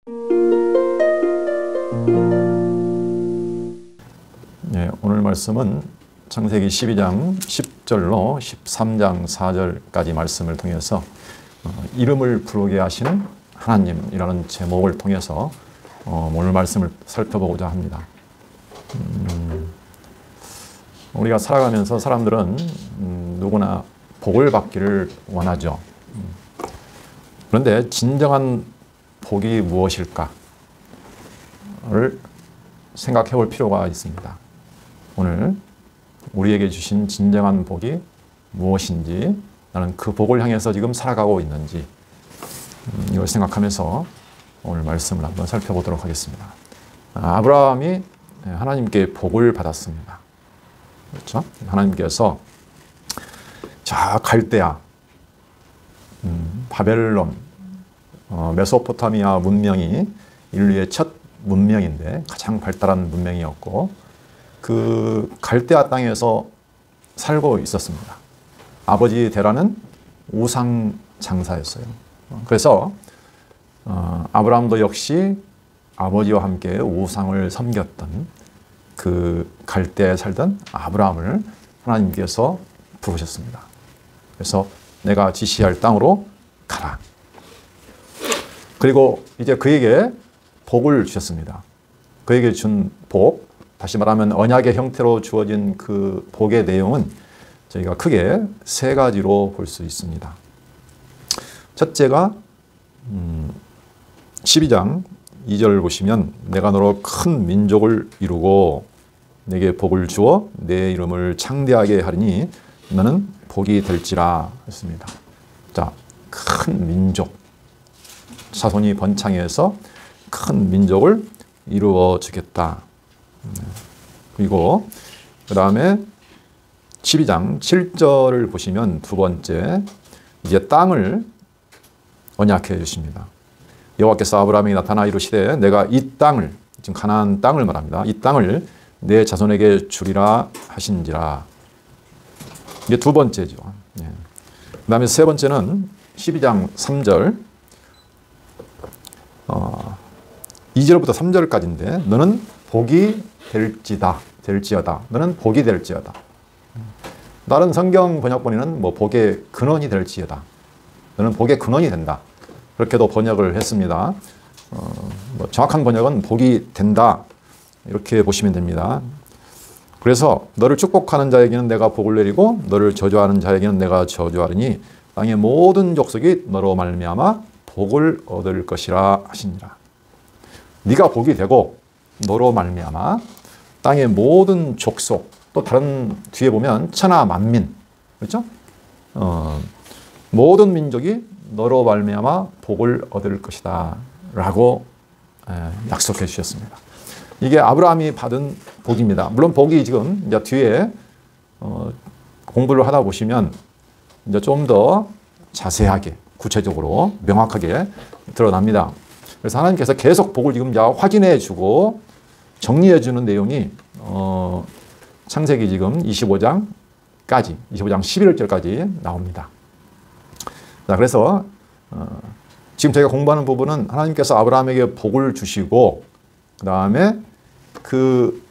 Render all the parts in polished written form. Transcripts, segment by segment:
네, 오늘 말씀은 창세기 12장 10절로 13장 4절까지 말씀을 통해서 이름을 부르게 하시는 하나님이라는 제목을 통해서 오늘 말씀을 살펴보고자 합니다. 우리가 살아가면서 사람들은 누구나 복을 받기를 원하죠. 그런데 진정한 복이 무엇일까를 생각해 볼 필요가 있습니다. 오늘 우리에게 주신 진정한 복이 무엇인지, 나는 그 복을 향해서 지금 살아가고 있는지, 이걸 생각하면서 오늘 말씀을 한번 살펴보도록 하겠습니다. 아브라함이 하나님께 복을 받았습니다. 그렇죠? 하나님께서 저 갈대아, 바벨론, 메소포타미아 문명이 인류의 첫 문명인데 가장 발달한 문명이었고, 그 갈대아 땅에서 살고 있었습니다. 아버지 데라는 우상 장사였어요. 그래서 아브라함도 역시 아버지와 함께 우상을 섬겼던 그 갈대아에 살던 아브라함을 하나님께서 부르셨습니다. 그래서 내가 지시할 땅으로 가라. 그리고 이제 그에게 복을 주셨습니다. 그에게 준 복, 다시 말하면 언약의 형태로 주어진 그 복의 내용은 저희가 크게 세 가지로 볼 수 있습니다. 첫째가 12장 2절을 보시면 내가 너로 큰 민족을 이루고 내게 복을 주어 내 이름을 창대하게 하리니 너는 복이 될지라 했습니다. 자, 큰 민족, 자손이 번창해서 큰 민족을 이루어 주겠다. 그리고 그 다음에 12장 7절을 보시면 두 번째, 이제 땅을 언약해 주십니다. 여호와께서 아브라함에게 나타나 이르시되 내가 이 땅을, 지금 가나안 땅을 말합니다. 이 땅을 내 자손에게 주리라 하신지라. 이게 두 번째죠. 그 다음에 세 번째는 12장 3절, 2절부터 3절까지인데 너는 복이 될지어다. 너는 복이 될지어다. 다른 성경 번역본에는 뭐 복의 근원이 될지어다. 너는 복의 근원이 된다. 그렇게도 번역을 했습니다. 뭐 정확한 번역은 복이 된다. 이렇게 보시면 됩니다. 그래서 너를 축복하는 자에게는 내가 복을 내리고 너를 저주하는 자에게는 내가 저주하리니 땅의 모든 족속이 너로 말미암아 복을 얻을 것이라 하시니라. 네가 복이 되고 너로 말미암아 땅의 모든 족속, 또 다른 뒤에 보면 천하 만민, 그렇죠? 모든 민족이 너로 말미암아 복을 얻을 것이다 라고 약속해 주셨습니다. 이게 아브라함이 받은 복입니다. 물론 복이 지금 이제 뒤에 공부를 하다 보시면 이제 좀 더 자세하게, 구체적으로, 명확하게 드러납니다. 그래서 하나님께서 계속 복을 지금 이제 확인해 주고 정리해 주는 내용이 창세기 지금 25장 11절까지 나옵니다. 자, 그래서 지금 저희가 공부하는 부분은 하나님께서 아브라함에게 복을 주시고 그 다음에 그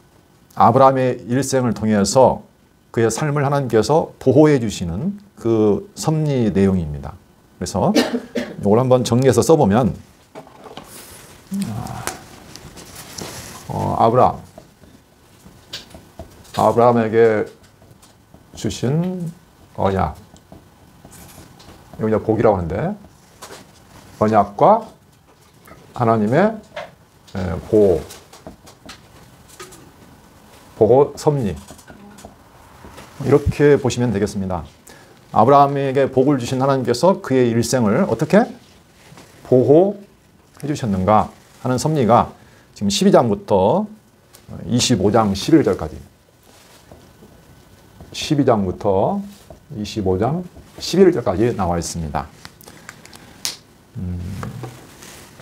아브라함의 일생을 통해서 그의 삶을 하나님께서 보호해 주시는 그 섭리 내용입니다. 그래서 이걸 한번 정리해서 써보면 아브라함에게 주신 언약, 이거 이제 복이라고 하는데, 언약과 하나님의 보호 섭리, 이렇게 보시면 되겠습니다. 아브라함에게 복을 주신 하나님께서 그의 일생을 어떻게 보호해 주셨는가 하는 섭리가 지금 12장부터 25장 11절까지, 12장부터 25장 11절까지 나와 있습니다.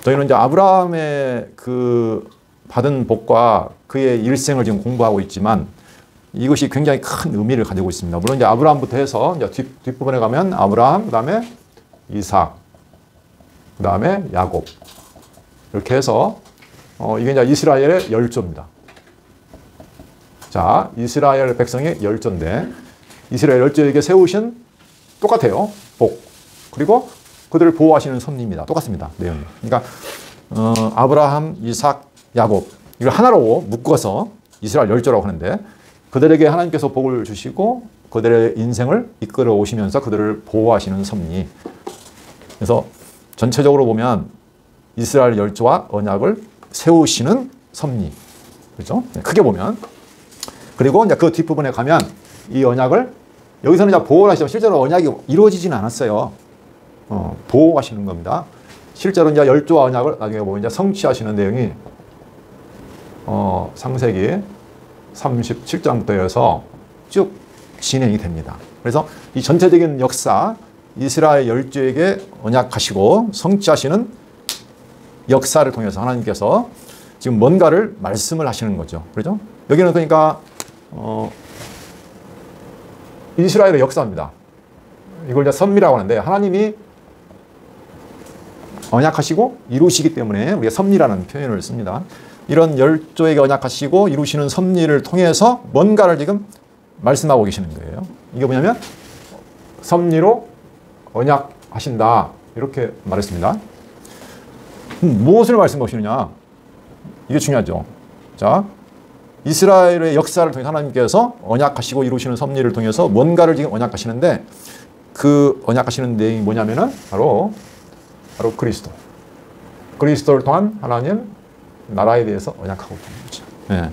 저희는 이제 아브라함의 그 받은 복과 그의 일생을 지금 공부하고 있지만 이것이 굉장히 큰 의미를 가지고 있습니다. 물론 이제 아브라함부터 해서 이제 뒷부분에 가면 아브라함, 그 다음에 이삭, 그 다음에 야곱, 이렇게 해서 이게 이제 이스라엘의 열조입니다. 자, 이스라엘 백성의 열조인데 이스라엘 열조에게 세우신 똑같아요. 복. 그리고 그들을 보호하시는 섭리입니다. 똑같습니다. 내용이. 그러니까 아브라함, 이삭, 야곱 이걸 하나로 묶어서 이스라엘 열조라고 하는데 그들에게 하나님께서 복을 주시고 그들의 인생을 이끌어 오시면서 그들을 보호하시는 섭리. 그래서 전체적으로 보면 이스라엘 열조와 언약을 세우시는 섭리. 그렇죠? 네, 크게 보면. 그리고 이제 그 뒷부분에 가면 이 언약을 여기서는 이제 보호를 하시죠. 실제로 언약이 이루어지지는 않았어요. 보호하시는 겁니다. 실제로 이제 열조와 언약을 나중에 보면 이제 성취하시는 내용이 창세기 37장부터 해서 쭉 진행이 됩니다. 그래서 이 전체적인 역사, 이스라엘 열조에게 언약하시고 성취하시는 역사를 통해서 하나님께서 지금 뭔가를 말씀을 하시는 거죠. 그렇죠? 여기는 그러니까 이스라엘의 역사입니다. 이걸 이제 섭리라고 하는데 하나님이 언약하시고 이루시기 때문에 우리가 섭리라는 표현을 씁니다. 이런 열조에게 언약하시고 이루시는 섭리를 통해서 뭔가를 지금 말씀하고 계시는 거예요. 이게 뭐냐면 섭리로 언약하신다 이렇게 말했습니다. 무엇을 말씀하시느냐? 이게 중요하죠. 자, 이스라엘의 역사를 통해 하나님께서 언약하시고 이루시는 섭리를 통해서 뭔가를 지금 언약하시는데 그 언약하시는 내용이 뭐냐면은 바로 그리스도. 그리스도를 통한 하나님 나라에 대해서 언약하고 있는 거죠. 네.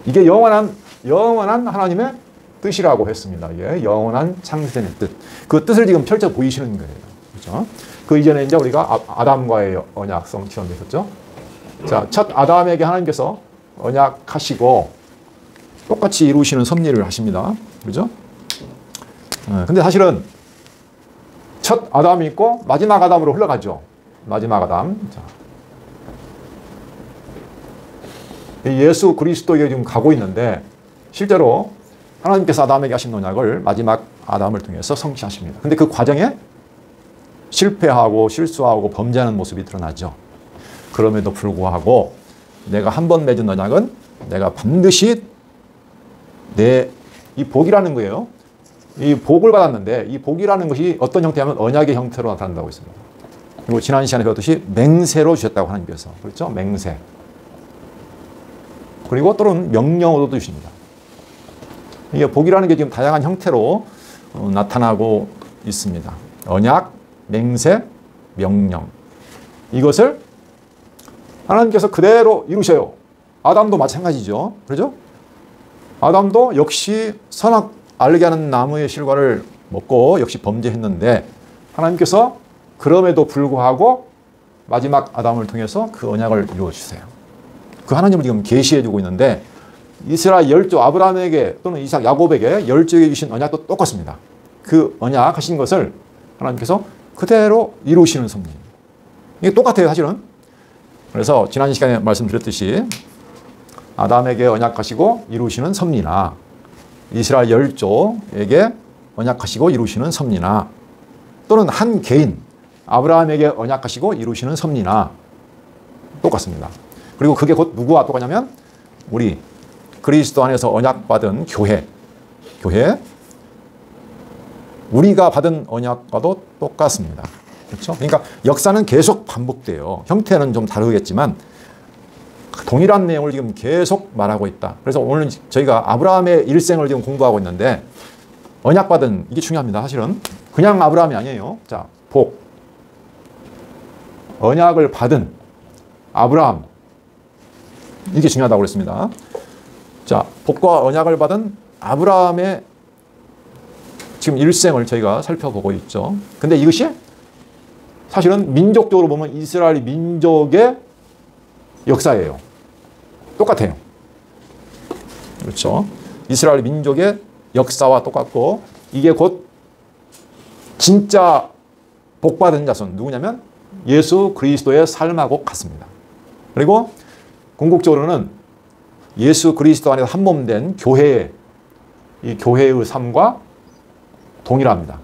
이게 영원한 하나님의 뜻이라고 했습니다. 이게 영원한 창세의 뜻. 그 뜻을 지금 펼쳐 보이시는 거예요. 그렇죠? 그 이전에 이제 우리가 아담과의 언약성 체험했었죠. 자, 첫 아담에게 하나님께서 언약하시고 똑같이 이루시는 섭리를 하십니다. 그렇죠? 근데 사실은 첫 아담이 있고 마지막 아담으로 흘러가죠. 마지막 아담. 자. 예수 그리스도에게 지금 가고 있는데 실제로 하나님께서 아담에게 하신 언약을 마지막 아담을 통해서 성취하십니다. 근데 그 과정에 실패하고 실수하고 범죄하는 모습이 드러나죠. 그럼에도 불구하고 내가 한 번 맺은 언약은 내가 반드시 이 복이라는 거예요. 이 복을 받았는데 이 복이라는 것이 어떤 형태냐면 언약의 형태로 나타난다고 했습니다. 그리고 지난 시간에 배웠듯이 맹세로 주셨다고 하나님께서. 그렇죠? 맹세. 그리고 또는 명령으로도 주십니다. 이게 복이라는 게 지금 다양한 형태로 나타나고 있습니다. 언약, 맹세, 명령. 이것을 하나님께서 그대로 이루셔요. 아담도 마찬가지죠. 그렇죠? 아담도 역시 선악 알게 하는 나무의 실과를 먹고 역시 범죄했는데 하나님께서 그럼에도 불구하고 마지막 아담을 통해서 그 언약을 이루어주세요. 그 하나님을 지금 계시해주고 있는데 이스라엘 열조 아브라함에게 또는 이삭 야곱에게 열조에게 주신 언약도 똑같습니다. 그 언약 하신 것을 하나님께서 그대로 이루시는 섭리. 이게 똑같아요, 사실은. 그래서 지난 시간에 말씀드렸듯이 아담에게 언약하시고 이루시는 섭리나 이스라엘 열조에게 언약하시고 이루시는 섭리나 또는 한 개인 아브라함에게 언약하시고 이루시는 섭리나 똑같습니다. 그리고 그게 곧 누구와 똑같냐면 우리 그리스도 안에서 언약받은 교회 우리가 받은 언약과도 똑같습니다. 그렇죠? 그러니까 역사는 계속 반복돼요. 형태는 좀 다르겠지만 동일한 내용을 지금 계속 말하고 있다. 그래서 오늘 저희가 아브라함의 일생을 지금 공부하고 있는데 언약받은 이게 중요합니다. 사실은 그냥 아브라함이 아니에요. 자, 복. 언약을 받은 아브라함. 이게 중요하다고 그랬습니다. 자, 복과 언약을 받은 아브라함의 지금 일생을 저희가 살펴보고 있죠. 근데 이것이 사실은 민족적으로 보면 이스라엘 민족의 역사예요. 똑같아요. 그렇죠. 이스라엘 민족의 역사와 똑같고 이게 곧 진짜 복받은 자손 누구냐면 예수 그리스도의 삶하고 같습니다. 그리고 궁극적으로는 예수 그리스도 안에서 한 몸 된 교회의 이 교회의 삶과 동일합니다.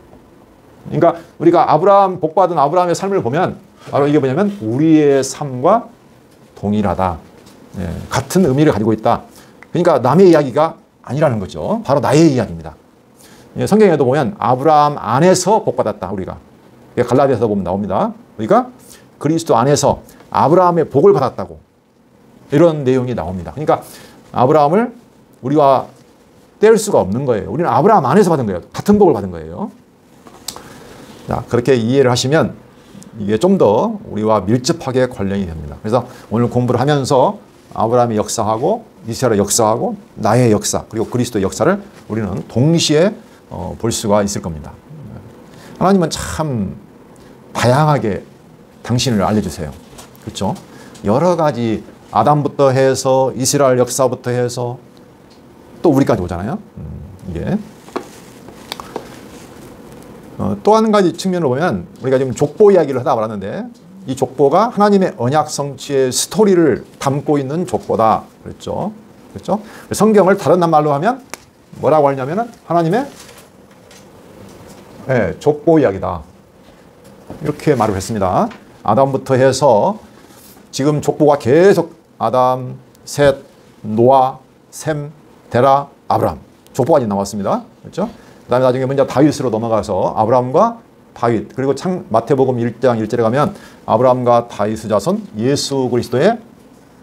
그러니까 우리가 복받은 아브라함의 삶을 보면 바로 이게 뭐냐면 우리의 삶과 동일하다. 예, 같은 의미를 가지고 있다. 그러니까 남의 이야기가 아니라는 거죠. 바로 나의 이야기입니다. 예, 성경에도 보면 아브라함 안에서 복받았다. 우리가 갈라디아서 보면 나옵니다. 우리가 그리스도 안에서 아브라함의 복을 받았다고 이런 내용이 나옵니다. 그러니까 아브라함을 우리와 뗄 수가 없는 거예요. 우리는 아브라함 안에서 받은 거예요. 같은 복을 받은 거예요. 자, 그렇게 이해를 하시면 이게 좀 더 우리와 밀접하게 관련이 됩니다. 그래서 오늘 공부를 하면서 아브라함의 역사하고 이스라엘의 역사하고 나의 역사 그리고 그리스도의 역사를 우리는 동시에 볼 수가 있을 겁니다. 하나님은 참 다양하게 당신을 알려주세요. 그렇죠? 여러 가지 아담부터 해서 이스라엘 역사부터 해서 또 우리까지 오잖아요. 이게 또 한 가지 측면으로 보면 우리가 지금 족보 이야기를 하다 말았는데 이 족보가 하나님의 언약 성취의 스토리를 담고 있는 족보다 그랬죠. 그렇죠? 성경을 다른 말로 하면 뭐라고 하냐면은 하나님의 족보 이야기다. 이렇게 말을 했습니다. 아담부터 해서 지금 족보가 계속 아담, 셋, 노아, 셈, 데라, 아브람 족보까지 나왔습니다. 그렇죠? 그 다음에 나중에 먼저 다윗으로 넘어가서 아브람과 다윗 그리고 마태복음 1장 1절에 가면 아브람과 다윗의 자손 예수 그리스도의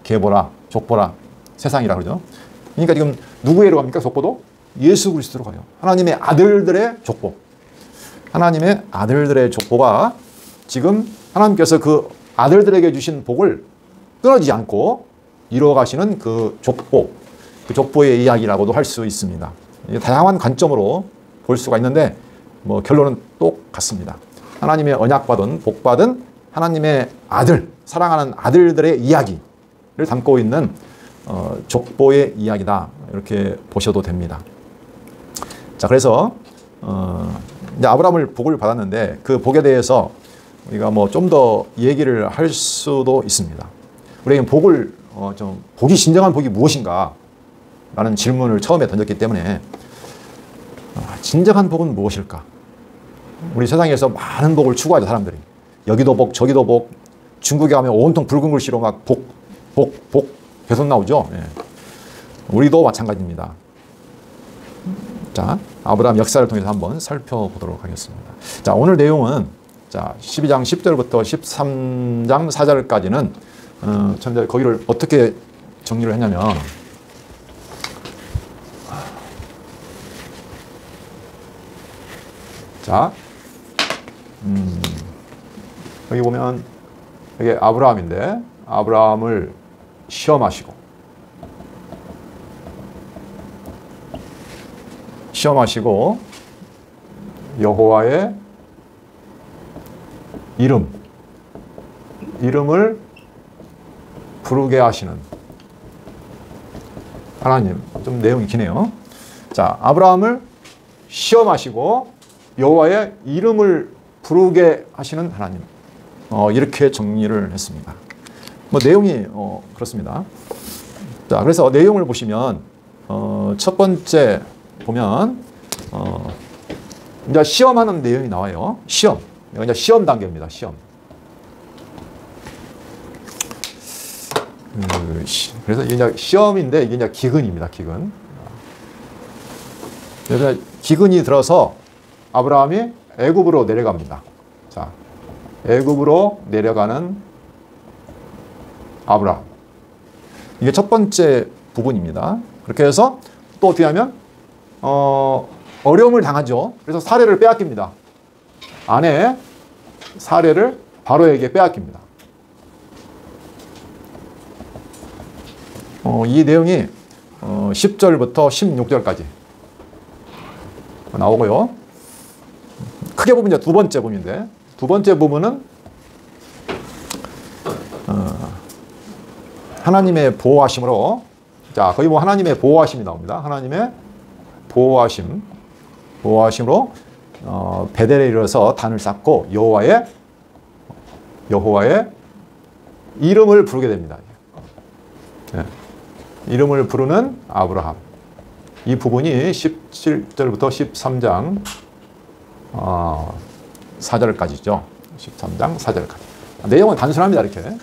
계보라 족보라 세상이라 그러죠. 그러니까 지금 누구에로 갑니까? 족보도 예수 그리스도로 가요. 하나님의 아들들의 족보. 하나님의 아들들의 족보가 지금 하나님께서 그 아들들에게 주신 복을 끊어지지 않고 이루어가시는 그 족보, 그 족보의 이야기라고도 할 수 있습니다. 다양한 관점으로 볼 수가 있는데 뭐 결론은 똑같습니다. 하나님의 언약받은 복받은 하나님의 아들, 사랑하는 아들들의 이야기를 담고 있는 족보의 이야기다. 이렇게 보셔도 됩니다. 자, 그래서 이제 아브라함을 복을 받았는데 그 복에 대해서 우리가 뭐 좀 더 얘기를 할 수도 있습니다. 우리는 복을 복이 진정한 복이 무엇인가? 라는 질문을 처음에 던졌기 때문에 진정한 복은 무엇일까? 우리 세상에서 많은 복을 추구하죠, 사람들이. 여기도 복, 저기도 복. 중국에 가면 온통 붉은 글씨로 막 복 계속 나오죠. 예. 우리도 마찬가지입니다. 자, 아브라함 역사를 통해서 한번 살펴보도록 하겠습니다. 자, 오늘 내용은 자, 12장 10절부터 13장 4절까지는 참 거기를 어떻게 정리를 했냐면 자, 여기 보면 이게 아브라함인데 아브라함을 시험하시고 여호와의 이름을 부르게 하시는 하나님. 좀 내용이 기네요. 자, 아브라함을 시험하시고 여호와의 이름을 부르게 하시는 하나님. 이렇게 정리를 했습니다. 뭐 내용이 그렇습니다. 자, 그래서 내용을 보시면 첫 번째 보면 이제 시험하는 내용이 나와요. 시험. 이제 시험 단계입니다. 시험. 그래서 이게 이제 시험인데 이게 이제 기근입니다. 기근. 그래서 기근이 들어서 아브라함이 애굽으로 내려갑니다. 자, 애굽으로 내려가는 아브라함. 이게 첫 번째 부분입니다. 그렇게 해서 또 어떻게 하면 어려움을 당하죠. 그래서 사례를 빼앗깁니다. 아내 사례를 바로에게 빼앗깁니다. 이 내용이 10절부터 16절까지 나오고요. 크게 보면 이제 두 번째 부분인데 두 번째 부분은 하나님의 보호하심으로 자, 거기 뭐 하나님의 보호하심이 나옵니다. 하나님의 보호하심으로 베델에 이르러서 단을 쌓고 여호와의 이름을 부르게 됩니다. 네. 이름을 부르는 아브라함. 이 부분이 17절부터 13장 4절까지죠. 13장 4절까지. 내용은 단순합니다. 이렇게.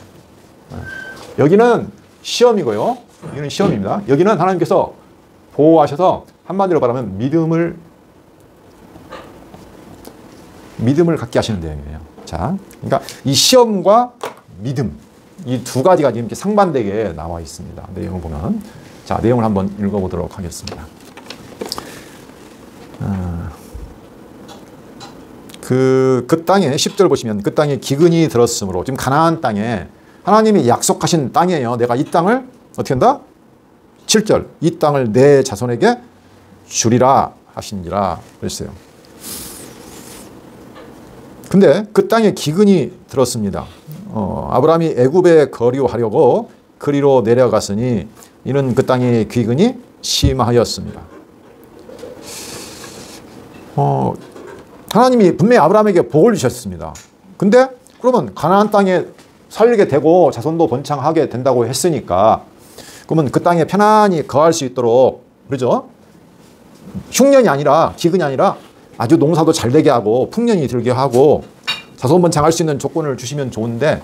여기는 시험이고요. 여기는 시험입니다. 여기는 하나님께서 보호하셔서 한마디로 말하면 믿음을 갖게 하시는 내용이에요. 자, 그러니까 이 시험과 믿음, 이 두 가지가 지금 이렇게 상반되게 나와 있습니다. 내용을 보면. 자, 내용을 한번 읽어보도록 하겠습니다. 그 땅에 10절 보시면 그 땅에 기근이 들었으므로 지금 가나안 땅에 하나님이 약속하신 땅이에요. 내가 이 땅을 어떻게 한다? 7절 이 땅을 내 자손에게 주리라 하시니라 그랬어요. 근데 그 땅에 기근이 들었습니다. 아브라함이 애굽에 거류하려고 그리로 내려갔으니 이는 그 땅의 기근이 심하였습니다. 하나님이 분명히 아브라함에게 복을 주셨습니다. 근데 그러면 가나안 땅에 살게 되고 자손도 번창하게 된다고 했으니까 그러면 그 땅에 편안히 거할 수 있도록 그러죠? 흉년이 아니라 기근이 아니라 아주 농사도 잘 되게 하고 풍년이 들게 하고 자손 번창할 수 있는 조건을 주시면 좋은데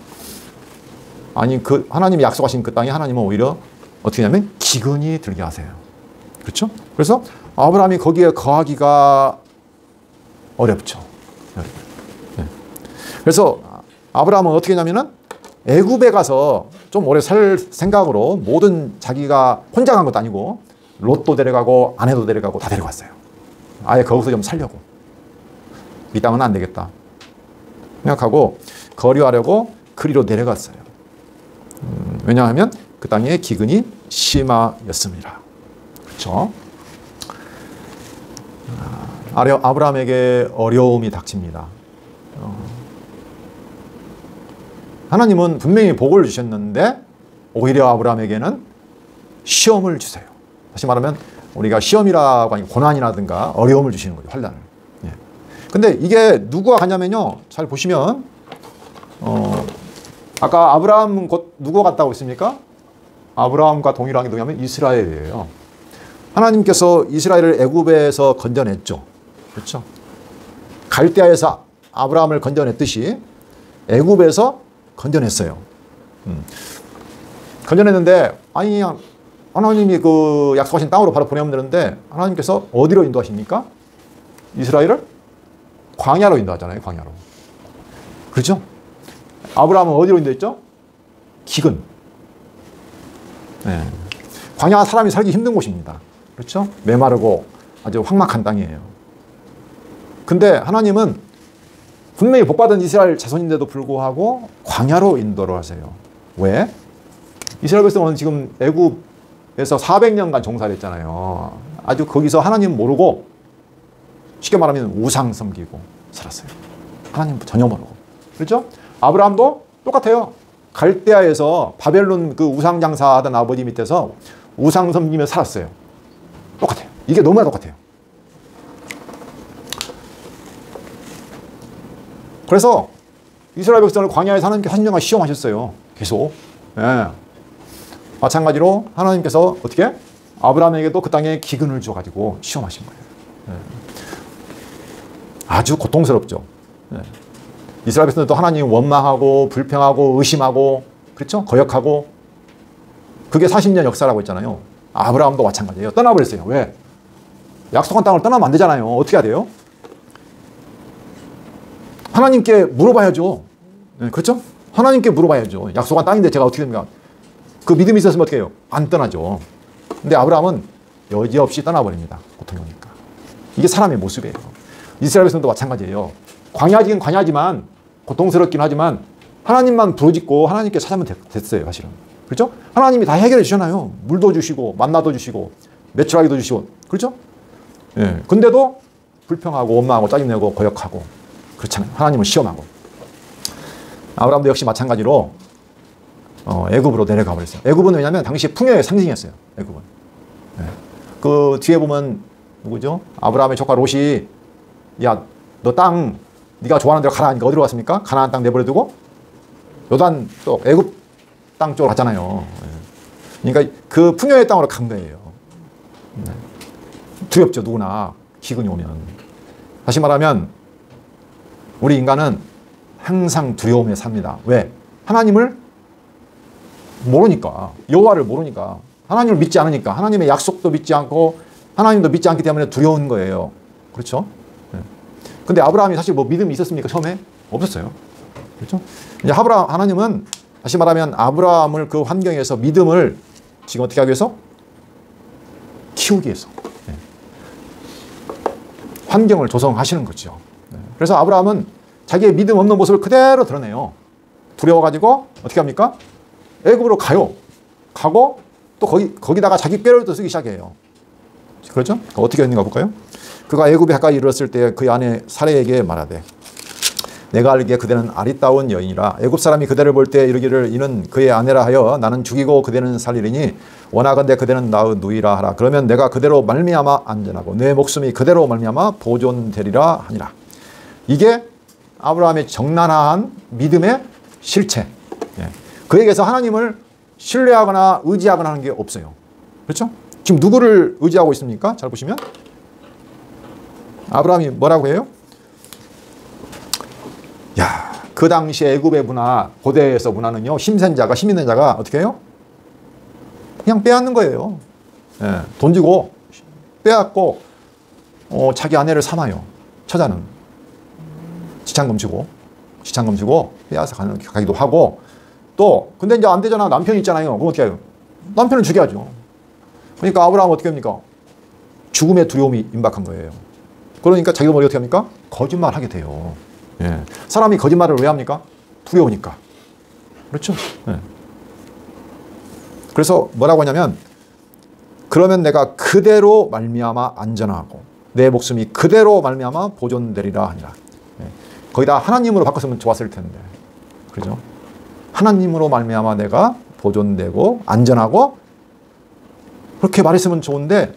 아니 그 하나님이 약속하신 그 땅에 하나님은 오히려 어떻게 하냐면 기근이 들게 하세요. 그렇죠? 그래서 아브라함이 거기에 거하기가 어렵죠. 네. 그래서 아브라함은 어떻게 했냐면은 애굽에 가서 좀 오래 살 생각으로 모든 자기가 혼자 간 것도 아니고 롯도 데려가고 아내도 데려가고 다 데려갔어요. 아예 거기서 좀 살려고. 이 땅은 안 되겠다 생각하고 거류하려고 그리로 내려갔어요. 왜냐하면 그 땅에 기근이 심하였습니다. 그렇죠? 아브라함에게 어려움이 닥칩니다. 하나님은 분명히 복을 주셨는데 오히려 아브라함에게는 시험을 주세요. 다시 말하면 우리가 시험이라고 하니 고난이라든가 어려움을 주시는 거죠. 환난을. 예. 근데 이게 누구와 같냐면요. 잘 보시면 아까 아브라함은 곧 누구와 같다고 했습니까? 아브라함과 동일한 게 누구냐면 이스라엘이에요. 하나님께서 이스라엘을 애굽에서 건져냈죠. 그렇죠? 갈대아에서 아브라함을 건져냈듯이 애굽에서 건져냈어요. 건져냈는데 아니 하나님이 그 약속하신 땅으로 바로 보내면 되는데 하나님께서 어디로 인도하십니까? 이스라엘을 광야로 인도하잖아요. 광야로. 그렇죠? 아브라함은 어디로 인도했죠? 기근. 네. 광야 사람이 살기 힘든 곳입니다. 그렇죠? 메마르고 아주 황막한 땅이에요. 근데 하나님은 분명히 복받은 이스라엘 자손인데도 불구하고 광야로 인도를 하세요. 왜? 이스라엘 백성은 지금 애굽에서 400년간 종살이 했잖아요. 아주 거기서 하나님 모르고 쉽게 말하면 우상 섬기고 살았어요. 하나님 전혀 모르고. 그렇죠? 아브라함도 똑같아요. 갈대아에서 바벨론 그 우상 장사하던 아버지 밑에서 우상 섬기며 살았어요. 똑같아요. 이게 너무나 똑같아요. 그래서 이스라엘 백성을 광야에서 하나님께서 40년간 시험하셨어요. 계속. 예. 마찬가지로 하나님께서 어떻게? 아브라함에게도 그 땅에 기근을 줘가지고 시험하신 거예요. 예. 아주 고통스럽죠. 예. 이스라엘 백성들도 하나님 원망하고 불평하고 의심하고 그렇죠? 거역하고 그게 40년 역사라고 했잖아요. 아브라함도 마찬가지예요. 떠나버렸어요. 왜? 약속한 땅을 떠나면 안 되잖아요. 어떻게 해야 돼요? 하나님께 물어봐야죠. 네, 그렇죠? 하나님께 물어봐야죠. 약속한 땅인데 제가 어떻게 됩니까? 그 믿음이 있었으면 어떻게 해요? 안 떠나죠. 근데 아브라함은 여지없이 떠나버립니다. 고통이 오니까. 이게 사람의 모습이에요. 이스라엘 백성도 마찬가지예요. 광야지긴 광야지만 고통스럽긴 하지만 하나님만 부르짖고 하나님께 찾으면 됐어요. 사실은. 그렇죠? 하나님이 다 해결해 주잖아요. 물도 주시고 만나도 주시고 매출하기도 주시고 그렇죠? 예. 근데도 불평하고 원망하고 짜증내고 거역하고 그렇잖아요. 하나님을 시험하고. 아브라함도 역시 마찬가지로 애굽으로 내려가 버렸어요. 애굽은 왜냐하면 당시 풍요의 상징이었어요. 애굽은. 예. 그 뒤에 보면 누구죠? 아브라함의 조카 롯이 야, 너 땅 네가 좋아하는 대로 가라 하니까 어디로 갔습니까? 가나안 땅 내버려두고 요단 쪽 애굽 땅 쪽으로 갔잖아요. 예. 그러니까 그 풍요의 땅으로 간 거예요. 네. 두렵죠. 누구나 기근이 오면. 다시 말하면 우리 인간은 항상 두려움에 삽니다. 왜? 하나님을 모르니까. 여호와를 모르니까. 하나님을 믿지 않으니까. 하나님의 약속도 믿지 않고 하나님도 믿지 않기 때문에 두려운 거예요. 그렇죠? 근데 아브라함이 사실 뭐 믿음이 있었습니까? 처음에? 없었어요. 그렇죠? 이제 하나님은 다시 말하면 아브라함을 그 환경에서 믿음을 지금 어떻게 하기 위해서? 키우기 위해서. 환경을 조성하시는 거죠. 그래서 아브라함은 자기의 믿음 없는 모습을 그대로 드러내요. 두려워가지고 어떻게 합니까? 애굽으로 가요. 가고 또 거기다가 자기 뼈를 또 쓰기 시작해요. 그렇죠? 어떻게 했는가 볼까요? 그가 애굽에 가까이 이르렀을 때 그의 아내 사레에게 말하되 내가 알기에 그대는 아리따운 여인이라 애굽 사람이 그대를 볼 때 이르기를 이는 그의 아내라 하여 나는 죽이고 그대는 살리리니 원하건대 그대는 나의 누이라 하라. 그러면 내가 그대로 말미암아 안전하고 내 목숨이 그대로 말미암아 보존되리라 하니라. 이게 아브라함의 정난한 믿음의 실체. 그에게서 하나님을 신뢰하거나 의지하거나 하는 게 없어요. 그렇죠? 지금 누구를 의지하고 있습니까? 잘 보시면 아브라함이 뭐라고 해요? 야, 그 당시 애굽의 문화, 고대에서 문화는요, 힘 있는 자가 어떻게 해요? 그냥 빼앗는 거예요. 돈 주고 빼앗고 자기 아내를 삼아요. 처자는 지참금 주고 빼앗아 가기도 하고 또 근데 이제 안 되잖아. 남편이 있잖아요. 그럼 어떻게 해요? 남편을 죽여야죠. 그러니까 아브라함은 어떻게 합니까? 죽음의 두려움이 임박한 거예요. 그러니까 자기가 어떻게 합니까? 거짓말 하게 돼요. 사람이 거짓말을 왜 합니까? 두려우니까. 그렇죠? 그래서 뭐라고 하냐면 그러면 내가 그대로 말미암아 안전하고 내 목숨이 그대로 말미암아 보존되리라 하니라. 거기다 하나님으로 바꿨으면 좋았을 텐데. 그죠? 하나님으로 말미암아 내가 보존되고 안전하고 그렇게 말했으면 좋은데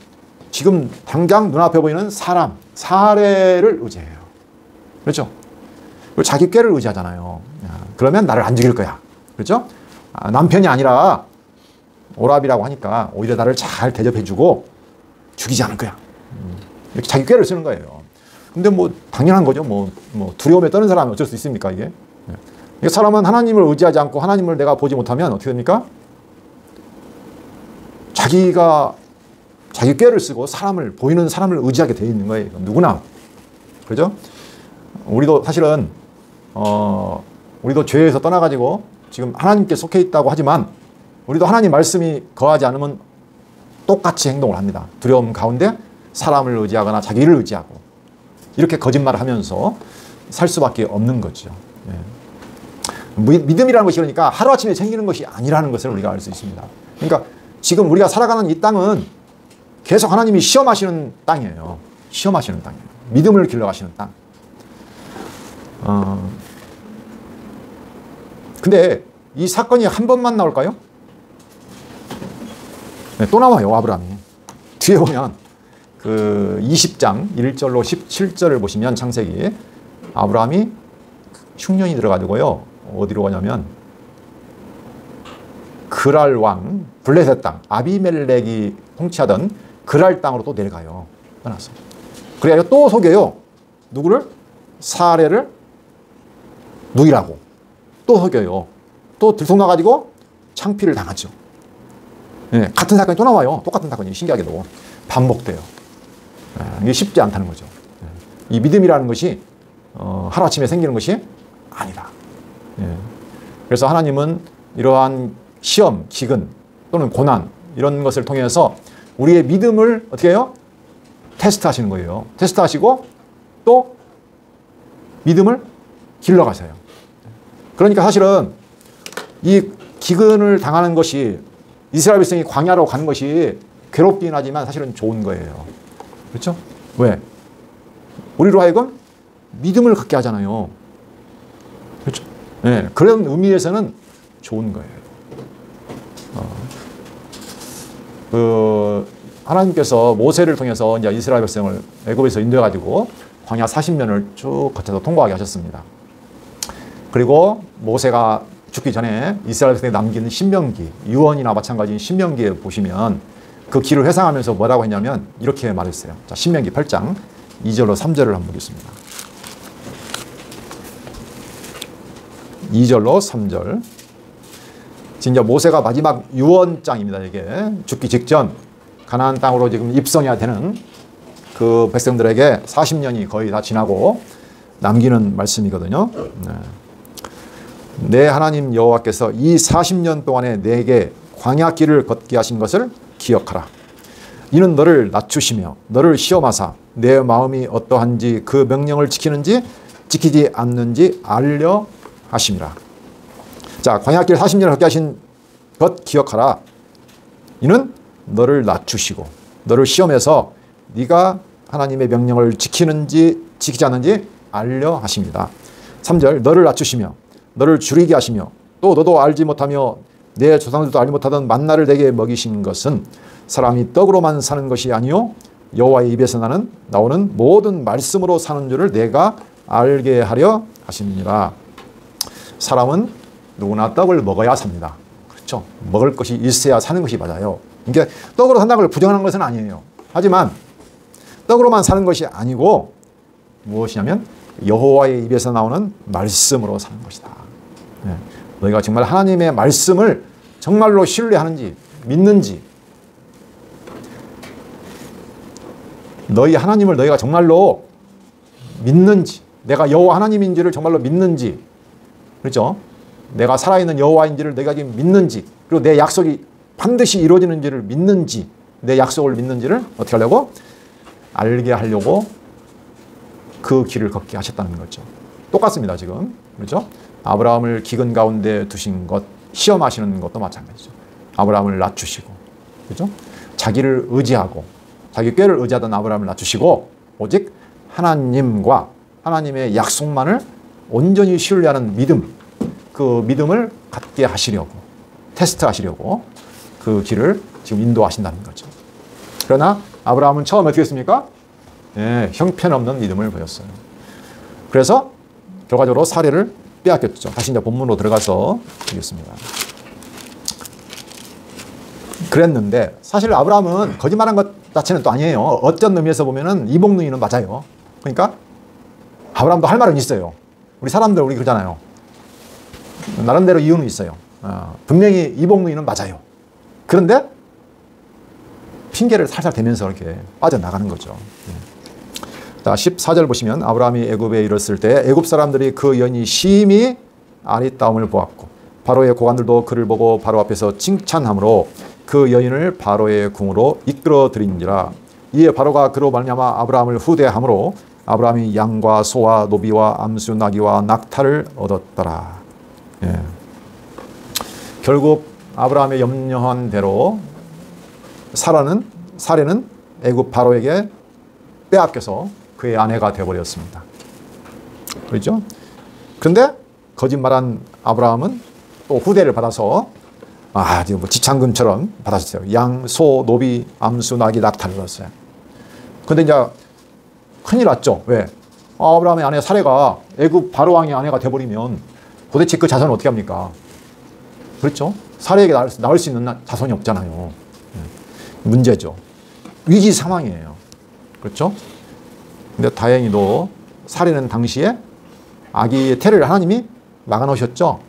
지금 당장 눈앞에 보이는 사람, 사례를 의지해요. 그렇죠? 그리고 자기 꾀를 의지하잖아요. 그러면 나를 안 죽일 거야. 그렇죠? 남편이 아니라 오랍이라고 하니까 오히려 나를 잘 대접해주고 죽이지 않을 거야. 이렇게 자기 꾀를 쓰는 거예요. 근데 뭐 당연한 거죠. 뭐 두려움에 떠는 사람이 어쩔 수 있습니까 이게? 사람은 하나님을 의지하지 않고 하나님을 내가 보지 못하면 어떻게 됩니까? 자기가 자기 꾀를 쓰고 보이는 사람을 의지하게 되어 있는 거예요. 누구나. 그죠? 우리도 사실은 우리도 죄에서 떠나가지고 지금 하나님께 속해 있다고 하지만 우리도 하나님 말씀이 거하지 않으면 똑같이 행동을 합니다. 두려움 가운데 사람을 의지하거나 자기를 의지하고 이렇게 거짓말을 하면서 살 수밖에 없는 거죠. 믿음이라는 것이 그러니까 하루아침에 생기는 것이 아니라는 것을 우리가 알 수 있습니다. 그러니까 지금 우리가 살아가는 이 땅은 계속 하나님이 시험하시는 땅이에요. 시험하시는 땅이에요. 믿음을 길러가시는 땅. 근데 이 사건이 한 번만 나올까요? 네, 또 나와요. 아브라함이. 뒤에 보면 그 20장 1절로 17절을 보시면 창세기 아브라함이 흉년이 들어가지고요. 어디로 가냐면 그랄 왕 블레셋 땅 아비멜렉이 통치하던 그랄 땅으로 또 내려가요. 떠났어. 그래야 또 속여요. 누구를? 사례를 누이라고 또 속여요. 또 들통나가지고 창피를 당하죠. 같은 사건이 또 나와요. 똑같은 사건이 신기하게도 반복돼요. 이게 쉽지 않다는 거죠. 이 믿음이라는 것이 하루아침에 생기는 것이 아니다. 그래서 하나님은 이러한 시험, 기근 또는 고난 이런 것을 통해서 우리의 믿음을 어떻게 해요? 테스트하시는 거예요. 테스트하시고 또 믿음을 길러가세요. 그러니까 사실은 이 기근을 당하는 것이 이스라엘 백성이 광야로 가는 것이 괴롭긴 하지만 사실은 좋은 거예요. 그렇죠? 왜? 우리로 하여금 믿음을 갖게 하잖아요. 그렇죠? 네, 그런 의미에서는 좋은 거예요. 하나님께서 모세를 통해서 이제 이스라엘 백성을 애굽에서 인도해가지고 광야 40년을 쭉 거쳐서 통과하게 하셨습니다. 그리고 모세가 죽기 전에 이스라엘 백성이 남긴 신명기, 유언이나 마찬가지인 신명기에 보시면 그 길을 회상하면서 뭐라고 했냐면 이렇게 말했어요. 자, 신명기 8장 2절로 3절을 한번 보겠습니다. 2절로 3절. 진짜 모세가 마지막 유언장입니다. 이게 죽기 직전 가나안 땅으로 지금 입성해야 되는 그 백성들에게 40년이 거의 다 지나고 남기는 말씀이거든요. 내 하나님 여호와께서 이 40년 동안에 내게 광야길을 걷게 하신 것을 기억하라. 이는 너를 낮추시며 너를 시험하사 내 마음이 어떠한지 그 명령을 지키는지 지키지 않는지 알려 하심이라. 자, 광야길 40년을 걷게 하신 것 기억하라. 이는 너를 낮추시고 너를 시험해서 네가 하나님의 명령을 지키는지 지키지 않는지 알려 하십니다. 3절 너를 낮추시며 너를 줄이게 하시며 또 너도 알지 못하며 내 조상들도 알지 못하던 만나를 내게 먹이신 것은 사람이 떡으로만 사는 것이 아니요 여호와의 입에서 나오는 모든 말씀으로 사는 줄을 내가 알게 하려 하십니다. 사람은 누구나 떡을 먹어야 삽니다. 그렇죠? 먹을 것이 있어야 사는 것이 맞아요. 이게 떡으로 산다는 걸 부정하는 것은 아니에요. 하지만 떡으로만 사는 것이 아니고 무엇이냐면 여호와의 입에서 나오는 말씀으로 사는 것이다. 네. 너희가 정말 하나님의 말씀을 정말로 신뢰하는지 믿는지, 너희 하나님을 너희가 정말로 믿는지, 내가 여호와 하나님인지를 정말로 믿는지, 그렇죠? 내가 살아있는 여호와인지를 너희가 지금 믿는지, 그리고 내 약속이 반드시 이루어지는지를 믿는지, 내 약속을 믿는지를 어떻게 하려고? 알게 하려고 그 길을 걷게 하셨다는 거죠. 똑같습니다, 지금. 그렇죠? 아브라함을 기근 가운데 두신 것, 시험하시는 것도 마찬가지죠. 아브라함을 낮추시고, 그렇죠? 자기를 의지하고, 자기 꾀를 의지하던 아브라함을 낮추시고, 오직 하나님과 하나님의 약속만을 온전히 신뢰하는 믿음, 그 믿음을 갖게 하시려고, 테스트하시려고 그 길을 지금 인도하신다는 거죠. 그러나 아브라함은 처음에 어떻게 했습니까? 예, 형편없는 믿음을 보였어요. 그래서 결과적으로 사례를 빼앗겼죠. 다시 이제 본문으로 들어가서 보겠습니다. 그랬는데 사실 아브라함은 거짓말한 것 자체는 또 아니에요. 어떤 의미에서 보면은 이복누이는 맞아요. 그러니까 아브라함도 할 말은 있어요. 우리 사람들 우리 그러잖아요. 나름대로 이유는 있어요. 분명히 이복누이는 맞아요. 그런데 핑계를 살살 대면서 이렇게 빠져나가는 거죠. 자, 14절 보시면 아브라함이 애굽에 이르렀을 때 애굽 사람들이 그 연이 심히 아리따움을 보았고 바로의 고관들도 그를 보고 바로 앞에서 칭찬함으로 그 여인을 바로의 궁으로 이끌어 들인지라. 이에 바로가 그로 말미암아 아브라함을 후대함으로 아브라함이 양과 소와 노비와 암수 나귀와 낙타를 얻었더라. 예. 결국 아브라함의 염려한 대로 사례는 애굽 바로에게 빼앗겨서 그의 아내가 되어버렸습니다. 그렇죠? 그런데 거짓말한 아브라함은 또 후대를 받아서 지금 뭐 지창금처럼 받았어요. 양, 소, 노비, 암수, 나귀, 낙타를 얻었어요. 그런데 이제 큰일 났죠. 왜? 아브라함의 아내 사례가 애굽 바로 왕의 아내가 되어버리면 도대체 그 자손은 어떻게 합니까? 그렇죠? 사례에게 나올 수 있는 자손이 없잖아요. 문제죠. 위기 상황이에요. 그렇죠? 근데 다행히도 사례는 당시에 아기의 태를 하나님이 막아놓으셨죠.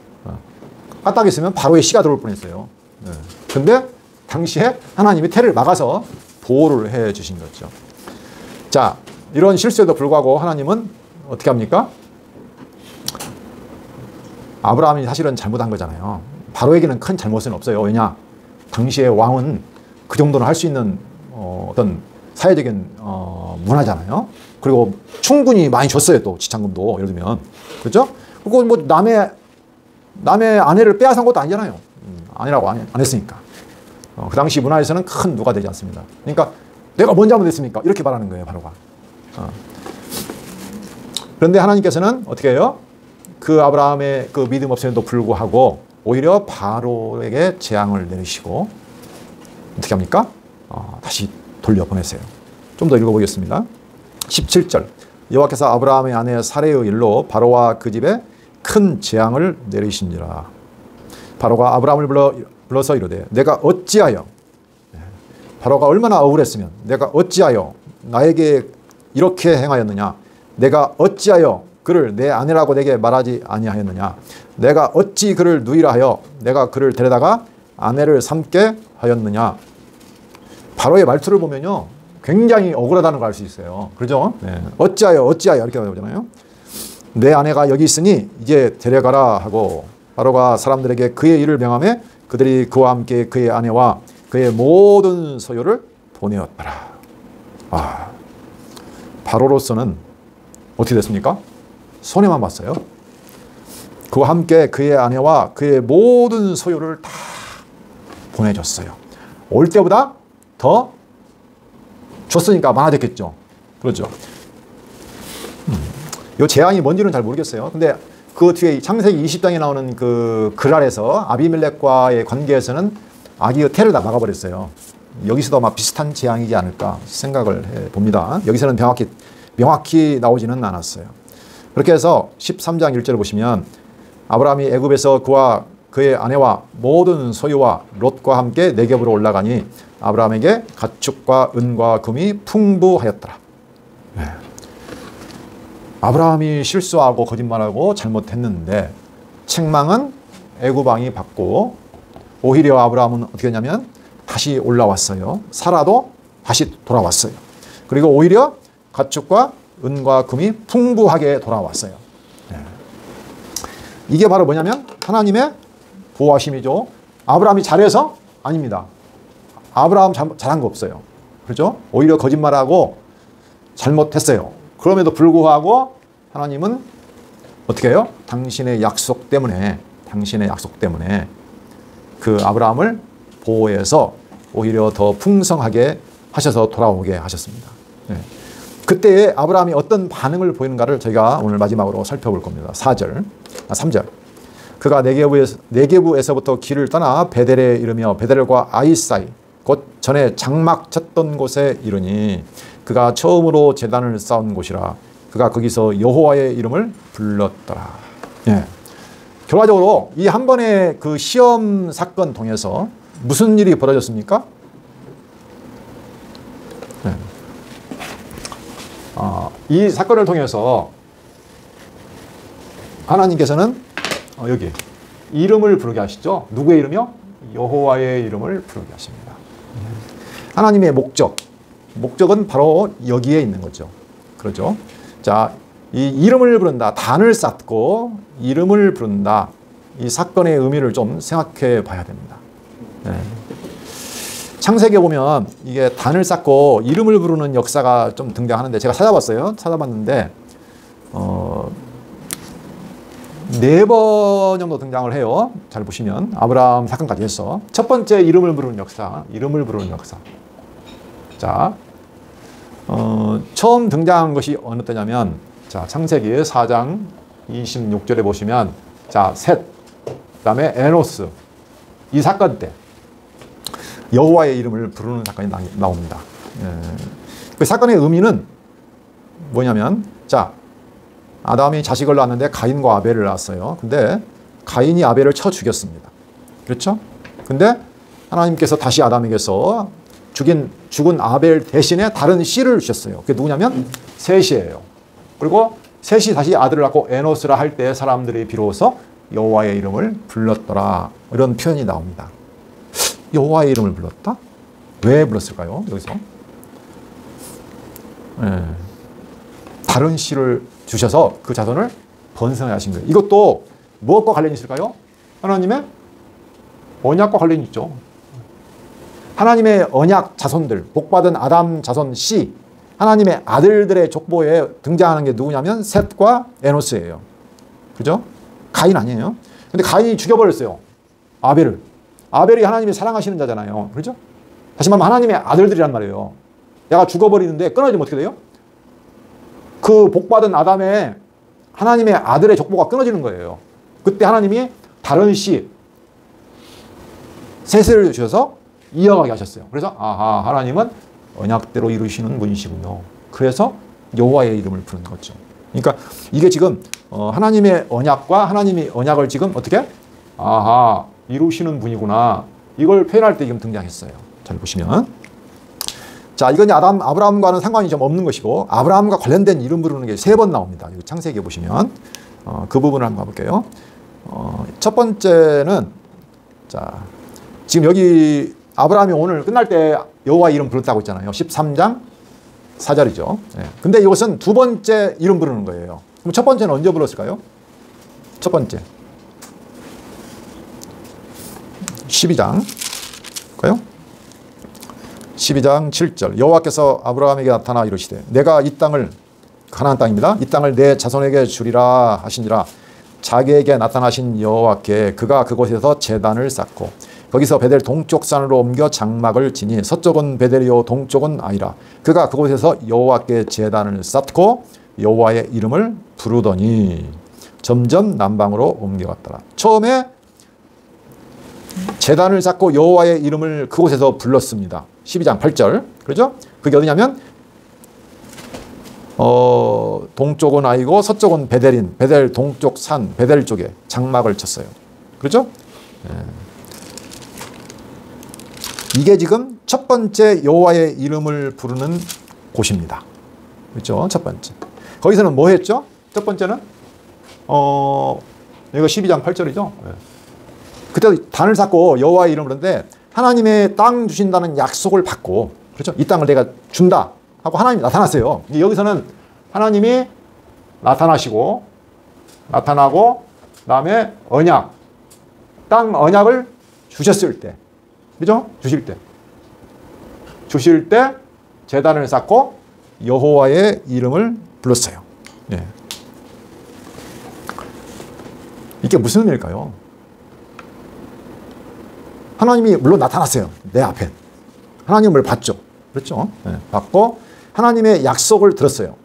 까딱 있으면 바로의 씨가 들어올 뻔했어요. 근데 당시에 하나님이 태를 막아서 보호를 해 주신 거죠. 자, 이런 실수에도 불구하고 하나님은 어떻게 합니까? 아브라함이 사실은 잘못한 거잖아요. 바로에게는 큰 잘못은 없어요. 왜냐? 당시의 왕은 그 정도는 할 수 있는 어떤 사회적인 문화잖아요. 그리고 충분히 많이 줬어요. 또 지창금도 예를 들면, 그렇죠? 그리고 뭐 남의 아내를 빼앗은 것도 아니잖아요. 아니라고 안 했으니까. 그 당시 문화에서는 큰 누가 되지 않습니다. 그러니까 내가 뭔 잘못했습니까? 이렇게 말하는 거예요, 바로가. 그런데 하나님께서는 어떻게 해요? 그 아브라함의 그 믿음 없음에도 불구하고 오히려 바로에게 재앙을 내리시고 어떻게 합니까? 다시 돌려보내세요. 좀 더 읽어보겠습니다. 17절 여호와께서 아브라함의 아내 사레의 일로 바로와 그 집에 큰 재앙을 내리신지라. 바로가 아브라함을 불러서 이르되 내가 어찌하여, 바로가 얼마나 억울했으면 내가 어찌하여 나에게 이렇게 행하였느냐, 내가 어찌하여 그를 내 아내라고 내게 말하지 아니하였느냐? 내가 어찌 그를 누이라 하여 내가 그를 데려다가 아내를 삼게 하였느냐? 바로의 말투를 보면요, 굉장히 억울하다는 걸 알 수 있어요. 그렇죠? 네. 어찌하여 이렇게 나오잖아요. 내 아내가 여기 있으니 이제 데려가라 하고 바로가 사람들에게 그의 일을 명하며 그들이 그와 함께 그의 아내와 그의 모든 소유를 보내었더라. 바로로서는 어떻게 됐습니까? 손해만 봤어요. 그와 함께 그의 아내와 그의 모든 소유를 다 보내줬어요. 올 때보다 더 줬으니까 많아졌겠죠. 그렇죠. 이 재앙이 뭔지는 잘 모르겠어요. 근데 그 뒤에 창세기 20장에 나오는 그 글 아래서 아비멜렉과의 관계에서는 아기의 태를 다 막아버렸어요. 여기서도 아마 비슷한 재앙이지 않을까 생각을 해봅니다. 여기서는 명확히 나오지는 않았어요. 그렇게 해서 13장 1절을 보시면 아브라함이 애굽에서 그와 그의 아내와 모든 소유와 롯과 함께 네겝으로 올라가니 아브라함에게 가축과 은과 금이 풍부하였더라. 네. 아브라함이 실수하고 거짓말하고 잘못했는데 책망은 애굽 왕이 받고 오히려 아브라함은 어떻게 했냐면 다시 올라왔어요. 사라도 다시 돌아왔어요. 그리고 오히려 가축과 은과 금이 풍부하게 돌아왔어요. 네. 이게 바로 뭐냐면 하나님의 보호하심이죠. 아브라함이 잘해서? 아닙니다. 아브라함 잘한 거 없어요. 그렇죠? 오히려 거짓말하고 잘못했어요. 그럼에도 불구하고 하나님은 어떻게 해요? 당신의 약속 때문에 그 아브라함을 보호해서 오히려 더 풍성하게 하셔서 돌아오게 하셨습니다. 네. 그때에 아브라함이 어떤 반응을 보이는가를 저희가 오늘 마지막으로 살펴볼 겁니다. 3절. 그가 네게부에서부터 길을 떠나 베델에 이르며 베델과 아이 사이 곧 전에 장막 쳤던 곳에 이르니 그가 처음으로 제단을 쌓은 곳이라 그가 거기서 여호와의 이름을 불렀더라. 예. 결과적으로 이 한 번의 그 시험 사건 통해서 무슨 일이 벌어졌습니까? 예. 이 사건을 통해서 하나님께서는 여기 이름을 부르게 하시죠. 누구의 이름이요? 여호와의 이름을 부르게 하십니다. 하나님의 목적은 바로 여기에 있는 거죠. 그렇죠? 자, 이 이름을 부른다, 단을 쌓고 이름을 부른다. 이 사건의 의미를 좀 생각해 봐야 됩니다. 네. 창세기에 보면 이게 단을 쌓고 이름을 부르는 역사가 좀 등장하는데 제가 찾아봤는데 4번 정도 등장을 해요. 잘 보시면 아브라함 사건까지 해서 첫 번째 이름을 부르는 역사. 자, 처음 등장한 것이 어느 때냐면 자, 창세기 4장 26절에 보시면 자, 셋, 그 다음에 에노스 이 사건 때 여호와의 이름을 부르는 사건이 나옵니다. 그 사건의 의미는 뭐냐면 자, 아담이 자식을 낳았는데 가인과 아벨을 낳았어요. 근데 가인이 아벨을 쳐 죽였습니다. 그렇죠? 근데 하나님께서 다시 아담에게서 죽은 아벨 대신에 다른 씨를 주셨어요. 그게 누구냐면 셋이에요. 그리고 셋이 다시 아들을 낳고 에노스라 할 때 사람들이 비로소 여호와의 이름을 불렀더라. 이런 표현이 나옵니다. 여호와의 이름을 불렀다? 왜 불렀을까요? 여기서 다른 씨를 주셔서 그 자손을 번성하게 하신 거예요. 이것도 무엇과 관련이 있을까요? 하나님의 언약과 관련이 있죠. 하나님의 언약 자손들, 복받은 아담 자손 씨, 하나님의 아들들의 족보에 등장하는 게 누구냐면 셋과 에노스예요. 그죠? 가인 아니에요. 근데 가인이 죽여버렸어요. 아벨을. 아벨이 하나님이 사랑하시는 자잖아요. 그죠? 다시 말하면 하나님의 아들들이란 말이에요. 얘가 죽어버리는데 끊어지면 어떻게 돼요? 그 복받은 아담의 하나님의 아들의 족보가 끊어지는 거예요. 그때 하나님이 다른 씨, 셋을 주셔서 이어가게 하셨어요. 그래서 하나님은 언약대로 이루시는 분이시군요. 그래서 여호와의 이름을 부르는 거죠. 그러니까 이게 지금 하나님의 언약과 하나님의 언약을 지금 어떻게? 이루시는 분이구나. 이걸 표현할 때 지금 등장했어요. 잘 보시면. 자, 자, 이건 아브라함과는 상관이 좀 없는 것이고, 아브라함과 관련된 이름 부르는 게 3번 나옵니다. 여기 창세기에 보시면. 그 부분을 한번 가볼게요. 첫 번째는, 자, 지금 여기 아브라함이 오늘 끝날 때 여호와 이름 불렀다고 했잖아요. 13장 4절이죠. 예. 근데 이것은 두 번째 이름 부르는 거예요. 그럼 첫 번째는 언제 불렀을까요? 첫 번째. 12장. 볼까요? 12장 7절. 여호와께서 아브라함에게 나타나 이르시되 내가 이 땅을, 가나안 땅입니다. 이 땅을 내 자손에게 주리라 하시니라. 자기에게 나타나신 여호와께 그가 그곳에서 제단을 쌓고 거기서 베델 동쪽 산으로 옮겨 장막을 지니 서쪽은 베델이요 동쪽은 아이라. 그가 그곳에서 여호와께 제단을 쌓고 여호와의 이름을 부르더니 점점 남방으로 옮겨갔더라. 처음에 제단을 쌓고 여호와의 이름을 그곳에서 불렀습니다. 12장 8절. 그렇죠? 그게 어디냐면 동쪽은 아이고 서쪽은 베델인, 베델 동쪽 산, 베델 쪽에 장막을 쳤어요. 그렇죠? 예. 이게 지금 첫 번째 여호와의 이름을 부르는 곳입니다. 그렇죠? 첫 번째. 거기서는 뭐 했죠? 첫 번째는 이거 12장 8절이죠. 예. 그때 단을 쌓고 여호와의 이름을 부르는데 하나님의 땅 주신다는 약속을 받고, 그렇죠? 이 땅을 내가 준다 하고 하나님이 나타났어요. 여기서는 하나님이 나타나고 그다음에 언약, 땅 언약을 주셨을 때, 그죠? 주실 때 제단을 쌓고 여호와의 이름을 불렀어요. 예. 이게 무슨 의미일까요? 하나님이 물론 나타났어요. 내 앞에. 하나님을 봤죠. 그렇죠? 예. 봤고 하나님의 약속을 들었어요.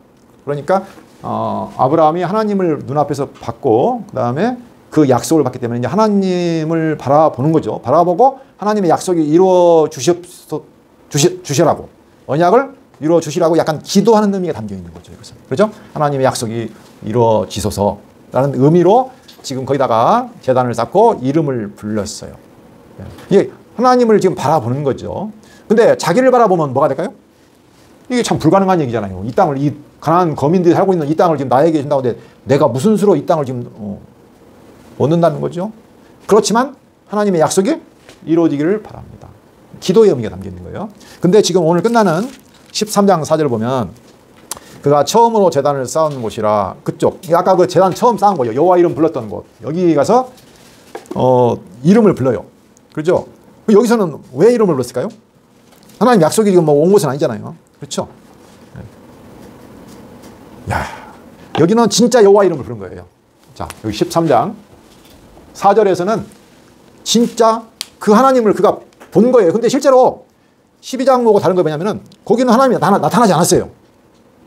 그러니까 아브라함이 하나님을 눈앞에서 봤고 그다음에 그 약속을 받기 때문에 이제 하나님을 바라보는 거죠. 바라보고 하나님의 약속이 이루어 주시라고, 언약을 이루어 주시라고 약간 기도하는 의미가 담겨 있는 거죠. 여기서. 그렇죠? 하나님의 약속이 이루어지소서라는 의미로 지금 거기다가 제단을 쌓고 이름을 불렀어요. 이게 하나님을 지금 바라보는 거죠. 근데 자기를 바라보면 뭐가 될까요? 이게 참 불가능한 얘기잖아요. 이 땅을, 이 가나안 거민들이 살고 있는 이 땅을 지금 나에게 준다고 하는데 내가 무슨 수로 이 땅을 지금 얻는다는 거죠. 그렇지만 하나님의 약속이 이루어지기를 바랍니다. 기도의 의미가 담겨 있는 거예요. 근데 지금 오늘 끝나는 13장 4절을 보면 그가 처음으로 제단을 쌓은 곳이라, 그쪽, 아까 그 제단 처음 쌓은 거예요. 여호와 이름 불렀던 곳. 여기 가서 이름을 불러요. 그렇죠? 여기서는 왜 이름을 불렀을까요? 하나님 약속이 지금 뭐 온 곳은 아니잖아요. 그렇죠? 야, 여기는 진짜 여호와 이름을 부른 거예요. 자, 여기 13장 4절에서는 진짜 그 하나님을 그가 본 거예요. 근데 실제로 12장하고 다른 거 뭐냐면은 거기는 하나님이 나타나지 않았어요.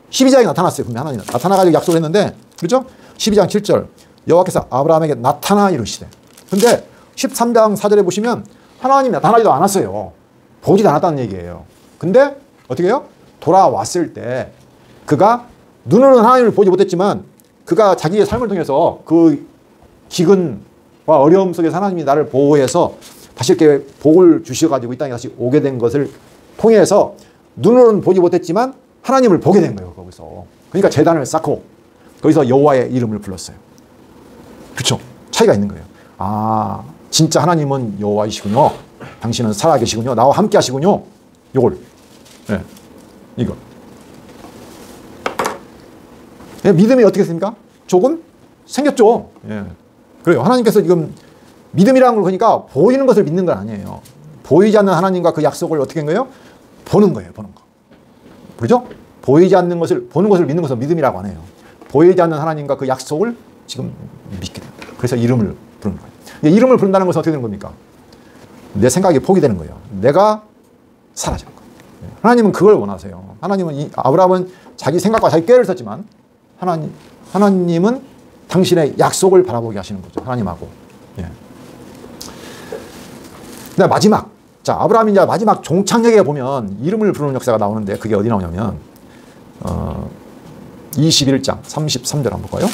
12장에 나타났어요. 근데 하나님이 나타나가지고 약속을 했는데, 그렇죠? 12장 7절 여호와께서 아브라함에게 나타나 이르시되. 근데 13장 4절에 보시면 하나님이 나타나지도 않았어요. 보지도 않았다는 얘기예요. 근데 어떻게 해요? 돌아왔을 때 그가 눈으로는 하나님을 보지 못했지만 그가 자기의 삶을 통해서 그 기근과 어려움 속에서 하나님이 나를 보호해서 다시 이렇게 복을 주셔가지고 이 땅에 다시 오게 된 것을 통해서 눈으로는 보지 못했지만 하나님을 보게 된 거예요. 거기서. 그러니까 제단을 쌓고 거기서 여호와의 이름을 불렀어요. 그렇죠? 차이가 있는 거예요. 아, 진짜 하나님은 여호와이시군요. 당신은 살아계시군요. 나와 함께 하시군요. 요걸. 네. 이거. 네, 믿음이 어떻게 됐습니까? 조금 생겼죠. 예. 그래요. 하나님께서 지금 믿음이라는 걸 그러니까 보이는 것을 믿는 건 아니에요. 보이지 않는 하나님과 그 약속을 어떻게 한 거예요? 보는 거예요. 보는 거. 그렇죠? 보이지 않는 것을, 보는 것을 믿는 것은 믿음이라고 안 해요. 보이지 않는 하나님과 그 약속을 지금 믿게 됩니다. 그래서 이름을 부르는 거예요. 이름을 부른다는 것은 어떻게 되는 겁니까? 내 생각이 포기되는 거예요. 내가 사라지는 거예요. 하나님은 그걸 원하세요. 하나님은 아브라함은 자기 생각과 자기 꾀를 썼지만 하나님은 당신의 약속을 바라보게 하시는 거죠. 하나님하고. 예. 근데 마지막, 자, 아브라함이 이제 마지막 종착역에 보면 이름을 부르는 역사가 나오는데 그게 어디 나오냐면 21장 33절 한번 볼까요?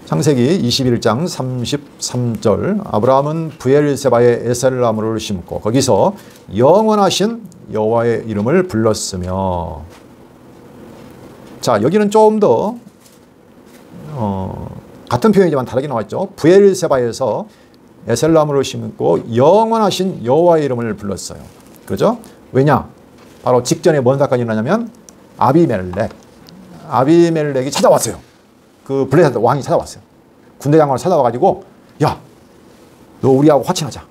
창세기 21장 33절 아브라함은 브엘세바에 에셀나무를 심고 거기서 영원하신 여호와의 이름을 불렀으며. 자, 여기는 좀 더 같은 표현이지만 다르게 나왔죠. 브엘세바에서 에셀나무를 심고 영원하신 여호와의 이름을 불렀어요. 그죠? 왜냐? 바로 직전에 뭔 사건이 일어나냐면 아비멜렉이 찾아왔어요. 그 블레셋 왕이 찾아왔어요. 군대 장관을 찾아와가지고, 야, 너 우리하고 화친하자.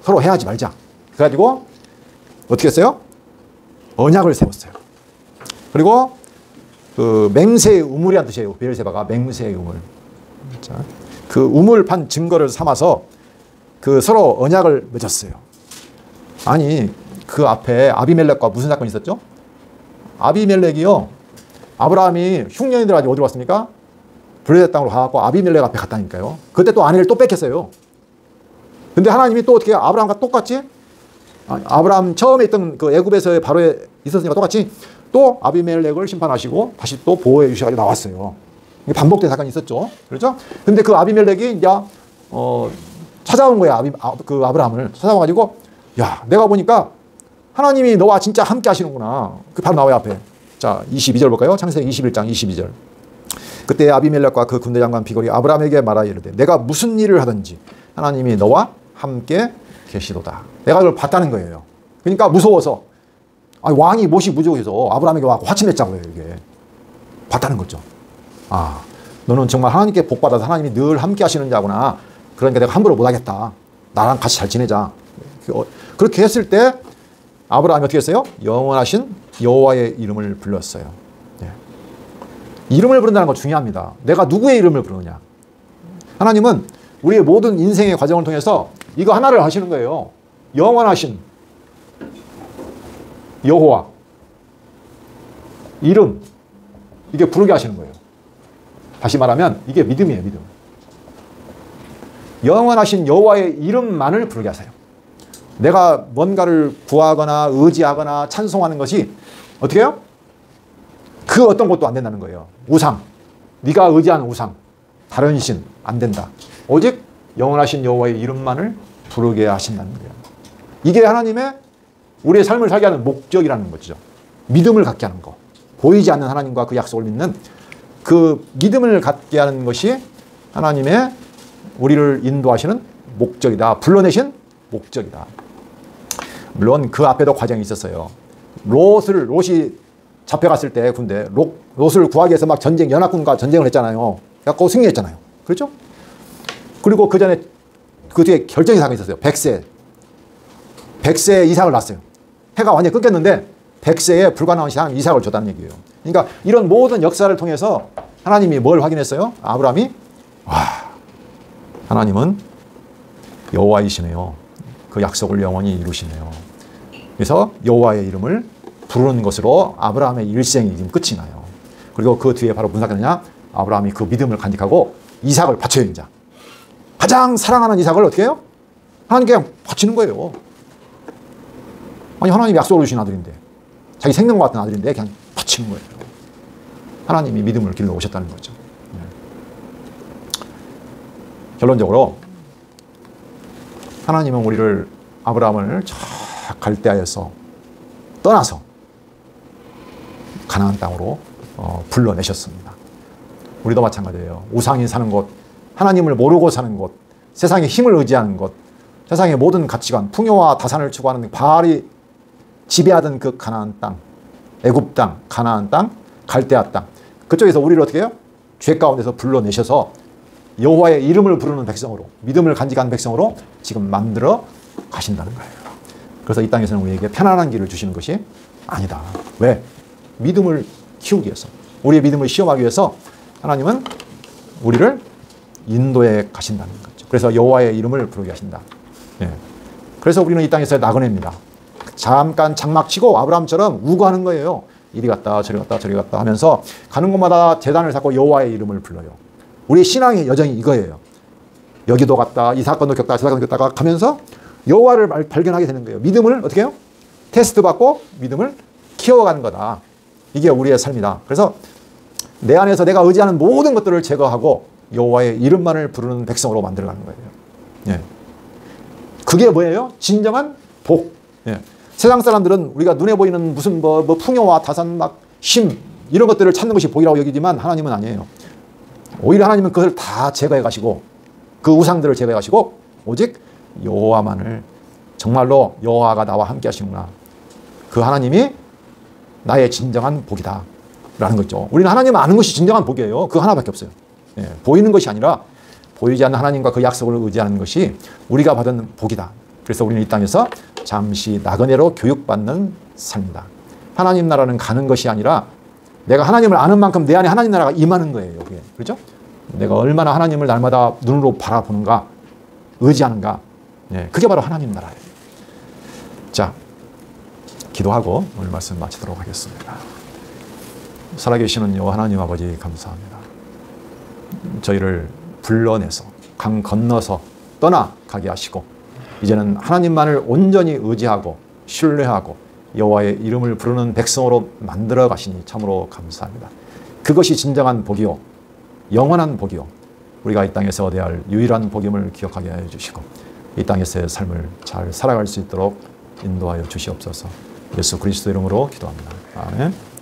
서로 해하지 말자. 그래가지고 어떻게 했어요? 언약을 세웠어요. 그리고 그 맹세의 우물이라는 뜻이에요. 브엘세바가 맹세의 우물. 자, 그 우물 판 증거를 삼아서 그 서로 언약을 맺었어요. 아니, 그 앞에 아비멜렉과 무슨 사건이 있었죠? 아비멜렉이요, 아브라함이 흉년이 들어가지고 어디로 왔습니까? 블레셋 땅으로 가고 아비멜렉 앞에 갔다니까요. 그때 또 아내를 또 뺏겼어요. 근데 하나님이 또 어떻게 해요? 아브라함과 똑같이, 아브라함 처음에 있던 그 애굽에서의 바로에 있었으니까 똑같이 또 아비멜렉을 심판하시고 다시 또 보호해 주셔가지고 나왔어요. 이게 반복된 사건이 있었죠. 그렇죠? 근데 그 아비멜렉이 이제 찾아온 거야. 그 아브라함을 찾아와가지고, 야, 내가 보니까 하나님이 너와 진짜 함께 하시는구나. 그 바로 나와요, 앞에. 자, 22절 볼까요? 창세기 21장 22절. 그때 아비멜렉과 그 군대 장관 비골이 아브라함에게 말하여 이르되 내가 무슨 일을 하든지 하나님이 너와 함께 계시도다. 내가 그걸 봤다는 거예요. 그러니까 무서워서, 왕이 못이 무지해서 아브라함에게 와서 화친냈자고요. 이게 봤다는 거죠. 아, 너는 정말 하나님께 복받아서 하나님이 늘 함께 하시는 자구나. 그러니까 내가 함부로 못하겠다. 나랑 같이 잘 지내자. 그렇게 했을 때 아브라함이 어떻게 했어요? 영원하신 여호와의 이름을 불렀어요. 네. 이름을 부른다는 거 중요합니다. 내가 누구의 이름을 부르느냐. 하나님은 우리의 모든 인생의 과정을 통해서 이거 하나를 하시는 거예요. 영원하신 여호와 이름, 이게 부르게 하시는 거예요. 다시 말하면 이게 믿음이에요. 믿음. 영원하신 여호와의 이름만을 부르게 하세요. 내가 뭔가를 구하거나 의지하거나 찬송하는 것이 어떻게 해요? 그 어떤 것도 안 된다는 거예요. 우상, 네가 의지하는 우상, 다른 신 안 된다. 오직 영원하신 여호와의 이름만을 부르게 하신다는 거예요. 이게 하나님의 우리의 삶을 살게 하는 목적이라는 거죠. 믿음을 갖게 하는 거. 보이지 않는 하나님과 그 약속을 믿는 그 믿음을 갖게 하는 것이 하나님의 우리를 인도하시는 목적이다. 불러내신 목적이다. 물론 그 앞에도 과정이 있었어요. 롯이 잡혀갔을 때 군대, 롯을 구하기 위해서 막 연합군과 전쟁을 했잖아요. 그래서 승리했잖아요. 그렇죠? 그리고 그 전에 그 뒤에 결정의 사건이 있었어요. 100세 이삭을 낳았어요. 해가 완전히 끊겼는데 100세에 불가능한 시간 이삭을 줬다는 얘기예요. 그러니까 이런 모든 역사를 통해서 하나님이 뭘 확인했어요? 아브라함이, 하나님은 여호와이시네요. 그 약속을 영원히 이루시네요. 그래서 여호와의 이름을 부르는 것으로 아브라함의 일생이 지금 끝이 나요. 그리고 그 뒤에 바로 무슨 사건이냐? 아브라함이 그 믿음을 간직하고 이삭을 바쳐요. 이제 가장 사랑하는 이삭을 어떻게 해요? 하나님께 그냥 바치는 거예요. 아니, 하나님이 약속을 주신 아들인데, 자기 생명과 같은 아들인데 그냥 바치는 거예요. 하나님이 믿음을 길러 오셨다는 거죠. 결론적으로 하나님은 우리를, 아브라함을 저 갈대아에서 떠나서 가나안 땅으로 불러내셨습니다. 우리도 마찬가지예요. 우상이 사는 곳, 하나님을 모르고 사는 곳, 세상의 힘을 의지하는 곳, 세상의 모든 가치관, 풍요와 다산을 추구하는 바알이 지배하던 그 가나안 땅, 애굽 땅, 가나안 땅, 갈대아 땅, 그쪽에서 우리를 어떻게 해요? 죄 가운데서 불러내셔서 여호와의 이름을 부르는 백성으로, 믿음을 간직한 백성으로 지금 만들어 가신다는 거예요. 그래서 이 땅에서는 우리에게 편안한 길을 주시는 것이 아니다. 왜? 믿음을 키우기 위해서, 우리의 믿음을 시험하기 위해서 하나님은 우리를 인도해 가신다는 거죠. 그래서 여호와의 이름을 부르게 하신다. 예. 그래서 우리는 이 땅에서 나그네입니다. 잠깐 장막 치고 아브라함처럼 우거하는 거예요. 이리 갔다 저리 갔다 저리 갔다 하면서 가는 곳마다 제단을 쌓고 여호와의 이름을 불러요. 우리의 신앙의 여정이 이거예요. 여기도 갔다 이 사건도 겪다 저 사건도 겪다가 가면서 여호와를 발견하게 되는 거예요. 믿음을 어떻게 해요? 테스트 받고 믿음을 키워가는 거다. 이게 우리의 삶이다. 그래서 내 안에서 내가 의지하는 모든 것들을 제거하고 여호와의 이름만을 부르는 백성으로 만들어가는 거예요. 예. 그게 뭐예요? 진정한 복. 예. 세상 사람들은 우리가 눈에 보이는 무슨 뭐 풍요와 다산 막 쉼 이런 것들을 찾는 것이 복이라고 여기지만 하나님은 아니에요. 오히려 하나님은 그것을 다 제거해 가시고 그 우상들을 제거해 가시고 오직 여호와만을 정말로 여호와가 나와 함께 하시는구나. 그 하나님이 나의 진정한 복이다 라는 거죠. 우리는 하나님 아는 것이 진정한 복이에요. 그 하나밖에 없어요. 예. 보이는 것이 아니라 보이지 않는 하나님과 그 약속을 의지하는 것이 우리가 받은 복이다. 그래서 우리는 이 땅에서 잠시 나그네로 교육받는 삶이다. 하나님 나라는 가는 것이 아니라 내가 하나님을 아는 만큼 내 안에 하나님 나라가 임하는 거예요. 그게. 그렇죠? 내가 얼마나 하나님을 날마다 눈으로 바라보는가, 의지하는가. 예, 그게 바로 하나님 나라예요. 자, 기도하고 오늘 말씀 마치도록 하겠습니다. 살아계시는 여호와 하나님 아버지 감사합니다. 저희를 불러내서 강 건너서 떠나가게 하시고 이제는 하나님만을 온전히 의지하고 신뢰하고 여호와의 이름을 부르는 백성으로 만들어 가시니 참으로 감사합니다. 그것이 진정한 복이요 영원한 복이요 우리가 이 땅에서 얻어야 할 유일한 복임을 기억하게 하여 주시고 이 땅에서의 삶을 잘 살아갈 수 있도록 인도하여 주시옵소서. 예수 그리스도 이름으로 기도합니다. 아멘.